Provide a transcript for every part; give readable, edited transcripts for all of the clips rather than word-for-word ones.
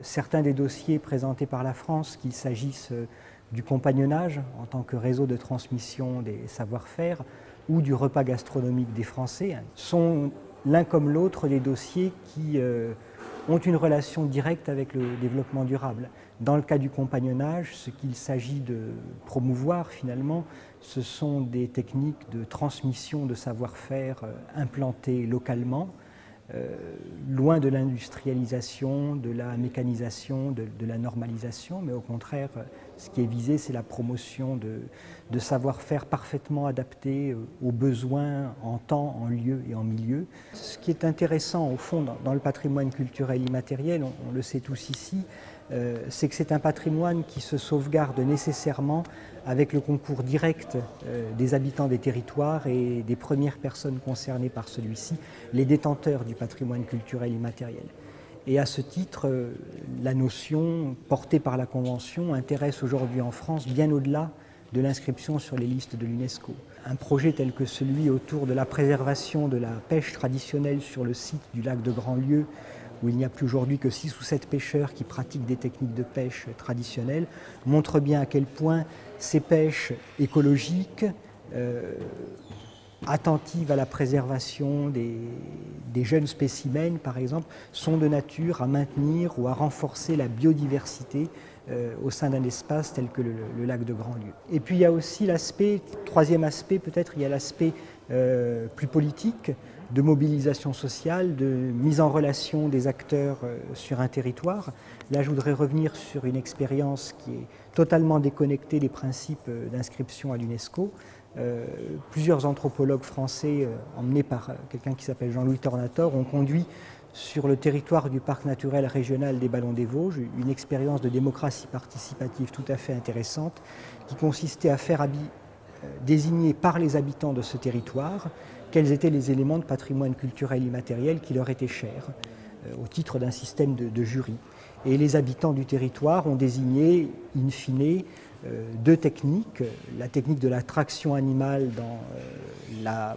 Certains des dossiers présentés par la France, qu'il s'agisse du compagnonnage en tant que réseau de transmission des savoir-faire ou du repas gastronomique des Français, sont l'un comme l'autre des dossiers qui ont une relation directe avec le développement durable. Dans le cas du compagnonnage, ce qu'il s'agit de promouvoir finalement, ce sont des techniques de transmission de savoir-faire implantées localement, loin de l'industrialisation, de la mécanisation, de la normalisation, mais au contraire, ce qui est visé, c'est la promotion de savoir-faire parfaitement adaptés aux besoins en temps, en lieu et en milieu. Ce qui est intéressant, au fond, dans le patrimoine culturel immatériel, on le sait tous ici, c'est que c'est un patrimoine qui se sauvegarde nécessairement avec le concours direct des habitants des territoires et des premières personnes concernées par celui-ci, les détenteurs du patrimoine culturel immatériel. Et à ce titre, la notion portée par la Convention intéresse aujourd'hui en France bien au-delà de l'inscription sur les listes de l'UNESCO. Un projet tel que celui autour de la préservation de la pêche traditionnelle sur le site du lac de Grandlieu, où il n'y a plus aujourd'hui que 6 ou 7 pêcheurs qui pratiquent des techniques de pêche traditionnelles, montre bien à quel point ces pêches écologiques, attentives à la préservation des jeunes spécimens, par exemple, sont de nature à maintenir ou à renforcer la biodiversité au sein d'un espace tel que le lac de Grandlieu. Et puis il y a aussi l'aspect, troisième aspect peut-être, il y a l'aspect plus politique, de mobilisation sociale, de mise en relation des acteurs sur un territoire. Là, je voudrais revenir sur une expérience qui est totalement déconnectée des principes d'inscription à l'UNESCO. Plusieurs anthropologues français, emmenés par quelqu'un qui s'appelle Jean-Louis Tornator, ont conduit sur le territoire du parc naturel régional des Ballons des Vosges une expérience de démocratie participative tout à fait intéressante qui consistait à faire désigner par les habitants de ce territoire quels étaient les éléments de patrimoine culturel immatériel qui leur étaient chers, au titre d'un système de jury. Et les habitants du territoire ont désigné, in fine, deux techniques, la technique de la traction animale dans la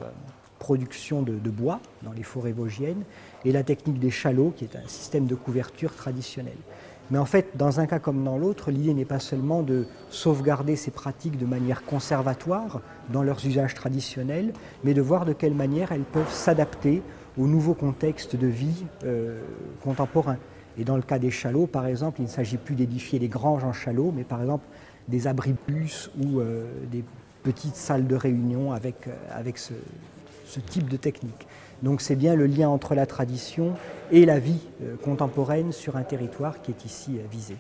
production de bois, dans les forêts vosgiennes, et la technique des chalots, qui est un système de couverture traditionnel. Mais en fait, dans un cas comme dans l'autre, l'idée n'est pas seulement de sauvegarder ces pratiques de manière conservatoire dans leurs usages traditionnels, mais de voir de quelle manière elles peuvent s'adapter au nouveau contexte de vie contemporain. Et dans le cas des chalots, par exemple, il ne s'agit plus d'édifier des granges en chalots, mais par exemple des abribus ou des petites salles de réunion avec ce type de technique. Donc c'est bien le lien entre la tradition et la vie contemporaine sur un territoire qui est ici visé.